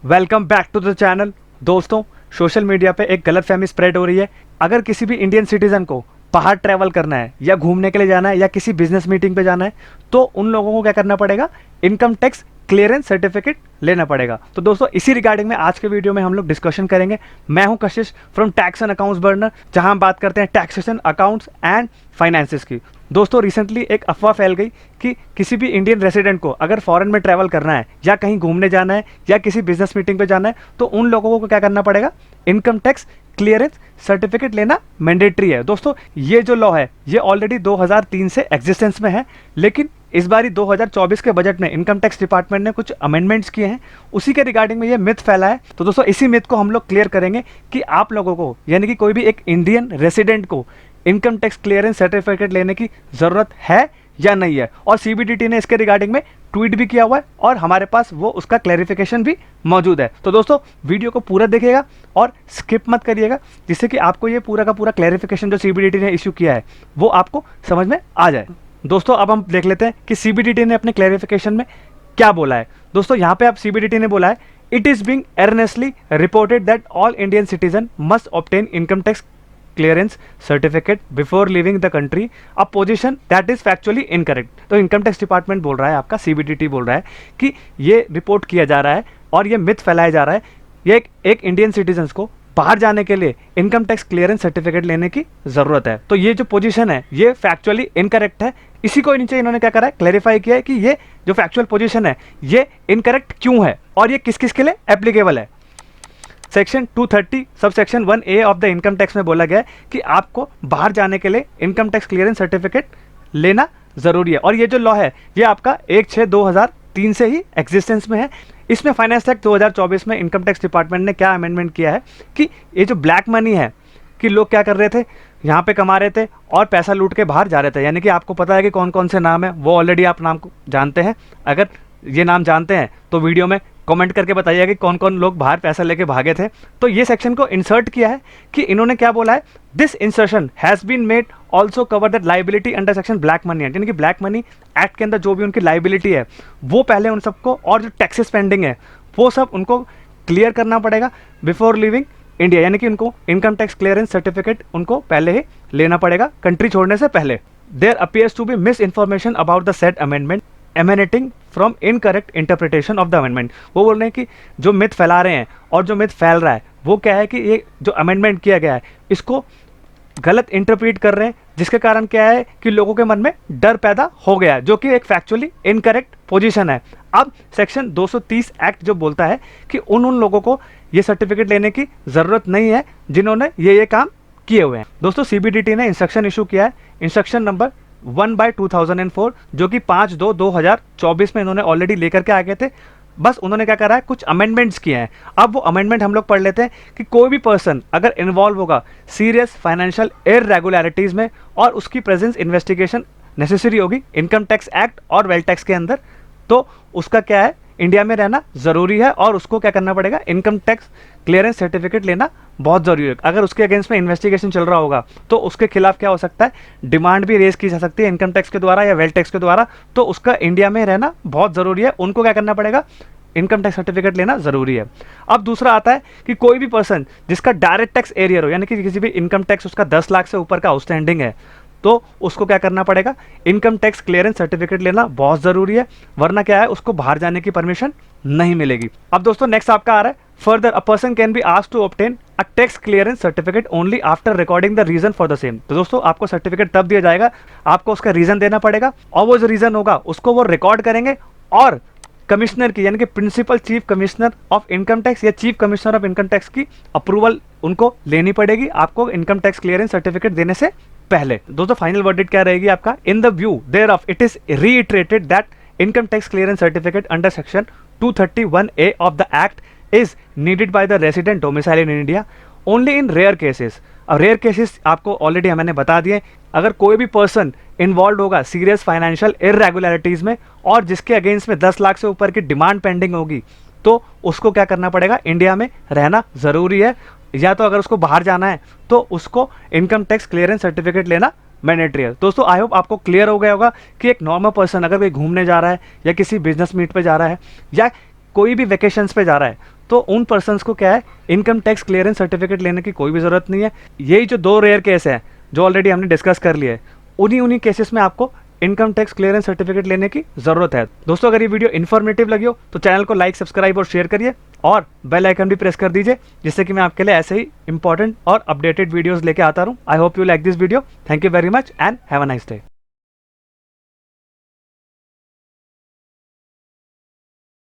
Welcome back to the channel. दोस्तों, social media पे एक गलतफहमी स्प्रेड हो रही है। अगर किसी भी इंडियन सिटीजन को बाहर ट्रैवल करना है या घूमने के लिए जाना है या किसी बिजनेस मीटिंग पे जाना है तो उन लोगों को क्या करना पड़ेगा, इनकम टैक्स क्लियरेंस सर्टिफिकेट लेना पड़ेगा। तो दोस्तों, इसी रिगार्डिंग में आज के वीडियो में हम लोग डिस्कशन करेंगे। मैं हूं कशिश from tax and accounts burner, जहां हम बात करते हैं टैक्सेशन, अकाउंट्स एंड फाइनेंसेस की। दोस्तों, रिसेंटली एक अफवाह फैल गई कि किसी भी इंडियन रेसिडेंट को अगर फॉरेन में ट्रैवल करना है या कहीं घूमने जाना है या किसी बिजनेस मीटिंग पे जाना है तो उन लोगों को क्या करना पड़ेगा, इनकम टैक्स क्लियरेंस सर्टिफिकेट लेना मैंडेटरी है। दोस्तों, ये जो लॉ है ये ऑलरेडी 2003 से एग्जिस्टेंस में है, लेकिन इस बारी 2024 के बजट में इनकम टैक्स डिपार्टमेंट ने कुछ अमेंडमेंट्स किए हैं। उसी के रिगार्डिंग में ये मिथ फैला है। तो दोस्तों, इसी मिथ को हम लोग क्लियर करेंगे कि आप लोगों को, यानी कि कोई भी एक इंडियन रेसिडेंट को इनकम टैक्स क्लियरेंस सर्टिफिकेट लेने की ज़रूरत है या नहीं है। और सीबीडीटी ने इसके रिगार्डिंग में ट्वीट भी किया हुआ है और हमारे पास वो उसका क्लैरिफिकेशन भी मौजूद है। तो दोस्तों, वीडियो को पूरा देखिएगा और स्किप मत करिएगा, जिससे कि आपको ये पूरा का पूरा क्लैरिफिकेशन जो सीबीडीटी ने इशू किया है वो आपको समझ में आ जाए। दोस्तों, अब हम देख लेते हैं कि सीबीडीटी ने अपने क्लैरिफिकेशन में क्या बोला है। दोस्तों, यहाँ पे आप सीबीडीटी ने बोला है, it is being earnestly reported that all Indian citizen must obtain income tax clearance certificate before living the country, a position that is factually incorrect. तो इनकम टैक्स डिपार्टमेंट बोल रहा है, आपका सीबीडीटी बोल रहा है कि ये रिपोर्ट किया जा रहा है और ये मिथ फैलाया जा रहा है, ये एक इंडियन सिटीजन्स को बाहर जाने के लिए इनकम टैक्स क्लियरेंस सर्टिफिकेट लेने की जरूरत है। तो ये जो पोजीशन है ये फैक्चुअली इनकरेक्ट है। इसी को नीचे इन्होंने क्या करा है, क्लैरिफाई किया है कि ये जो फैक्चुअल पोजीशन है ये इनकरेक्ट क्यों है और ये किस किस के लिए एप्लीकेबल है। Section 230 sub section 1A of the income tax में बोला गया है कि आपको बाहर जाने के लिए इनकम टैक्स क्लियरेंस सर्टिफिकेट लेना जरूरी है। और ये जो लॉ है ये आपका 1/6/2003 से ही एग्जिस्टेंस में है। इसमें फाइनेंस एक्ट 2024 में इनकम टैक्स डिपार्टमेंट ने क्या अमेंडमेंट किया है कि ये जो ब्लैक मनी है कि लोग क्या कर रहे थे, यहाँ पे कमा रहे थे और पैसा लूट के बाहर जा रहे थे। यानी कि आपको पता है कि कौन कौन से नाम है, वो ऑलरेडी आप नाम को जानते हैं। अगर ये नाम जानते हैं तो वीडियो में कमेंट करके बताइए कि कौन कौन लोग बाहर पैसा लेके भागे थे। तो ये सेक्शन को इंसर्ट किया है कि इन्होंने क्या बोला है, this insertion has been made also cover that liability under section black money act. यानी कि ब्लैक मनी एक्ट के अंदर जो भी उनकी लाइबिलिटी है वो पहले उन सबको, और जो टैक्सेस पेंडिंग है वो सब उनको क्लियर करना पड़ेगा बिफोर लिविंग इंडिया। यानी कि उनको इनकम टैक्स क्लियरेंस सर्टिफिकेट उनको पहले ही लेना पड़ेगा कंट्री छोड़ने से पहले। There appears to be miss information about the set amendment emanating from incorrect interpretation of the amendment. वो बोल रहे हैं कि जो मिथ फैला रहे हैं और जो मिथ फैल रहा है वो क्या है कि ये जो अमेंडमेंट किया गया है इसको गलत इंटरप्रीट कर रहे हैं, जिसके कारण क्या है कि लोगों के मन में डर पैदा हो गया है, जो कि एक फैक्चुअली इनकरेक्ट पोजीशन है। अब सेक्शन 230 एक्ट जो बोलता है कि उन लोगों को ये सर्टिफिकेट लेने की ज़रूरत नहीं है जिन्होंने ये काम किए हुए हैं। दोस्तों, सीबीडीटी ने इंस्ट्रक्शन इशू किया है, इंस्ट्रक्शन नंबर 1/2004, जो कि 5/2/2024 में इन्होंने ऑलरेडी लेकर के आ गए थे। बस उन्होंने क्या करा है, कुछ अमेंडमेंट्स किए हैं। अब वो अमेंडमेंट हम लोग पढ़ लेते हैं कि कोई भी पर्सन अगर इन्वॉल्व होगा सीरियस फाइनेंशियल इररेगुलरिटीज में और उसकी प्रेजेंस इन्वेस्टिगेशन नेसेसरी होगी इनकम टैक्स एक्ट और वेल्थ टैक्स के अंदर, तो उसका क्या है, इंडिया में रहना ज़रूरी है और उसको क्या करना पड़ेगा, इनकम टैक्स क्लियरेंस सर्टिफिकेट लेना बहुत ज़रूरी है। अगर उसके अगेंस्ट में इन्वेस्टिगेशन चल रहा होगा तो उसके खिलाफ क्या हो सकता है, डिमांड भी रेज की जा सकती है इनकम टैक्स के द्वारा या वेल्थ टैक्स के द्वारा। तो उसका इंडिया में रहना बहुत ज़रूरी है, उनको क्या करना पड़ेगा, इनकम टैक्स सर्टिफिकेट लेना ज़रूरी है। अब दूसरा आता है कि कोई भी पर्सन जिसका डायरेक्ट टैक्स एरियर हो, यानी कि किसी भी इनकम टैक्स उसका 10 लाख से ऊपर का आउटस्टैंडिंग है, तो उसको क्या करना पड़ेगा, इनकम टैक्स क्लियरेंस सर्टिफिकेट लेना बहुत ज़रूरी है, वरना क्या है, उसको बाहर जाने की परमिशन नहीं मिलेगी। अब दोस्तों, नेक्स्ट आपका आ रहा है, further a person can be asked to obtain a tax clearance certificate only after recording the reason for the same. तो दोस्तों, आपको सर्टिफिकेट तब दिया जाएगा, आपको उसका रीजन देना पड़ेगा और वो जो रीजन होगा उसको वो रिकॉर्ड करेंगे और कमिश्नर की, यानी कि principal chief commissioner of income tax या chief commissioner of income tax की अप्रूवल उनको लेनी पड़ेगी आपको इनकम टैक्स क्लियरेंस सर्टिफिकेट देने से पहले। दोस्तों, फाइनल वर्डिक्ट क्या रहेगी आपका, in the view thereof it is reiterated that income tax clearance certificate under section 231A of the act is needed by the resident domicile in India only in rare cases. अब rare cases आपको already मैंने बता दिए, अगर कोई भी person involve होगा serious financial irregularities में और जिसके अगेंस्ट में 10 लाख से ऊपर की डिमांड पेंडिंग होगी, तो उसको क्या करना पड़ेगा, इंडिया में रहना ज़रूरी है, या तो अगर उसको बाहर जाना है तो उसको इनकम टैक्स क्लियरेंस सर्टिफिकेट लेना मैंडेटरी है। दोस्तों, आई होप आपको क्लियर हो गया होगा कि एक नॉर्मल पर्सन अगर कोई घूमने जा रहा है या किसी बिजनेस मीट पे जा रहा है या कोई भी वेकेशंस पे जा रहा है तो उन पर्सन्स को क्या है, इनकम टैक्स क्लियरेंस सर्टिफिकेट लेने की कोई भी ज़रूरत नहीं है। यही जो 2 रेयर केस है जो ऑलरेडी हमने डिस्कस कर लिए, उन्हीं केसेस में आपको इनकम टैक्स क्लियरेंस सर्टिफिकेट लेने की ज़रूरत है। दोस्तों, अगर ये वीडियो इन्फॉर्मेटिव लगी हो तो चैनल को लाइक, सब्सक्राइब और शेयर करिए और बेल आइकन भी प्रेस कर दीजिए, जिससे कि मैं आपके लिए ऐसे ही इंपॉर्टेंट और अपडेटेड वीडियोस लेके आता रहूं। I hope you like this video. Thank you very much and have a nice day.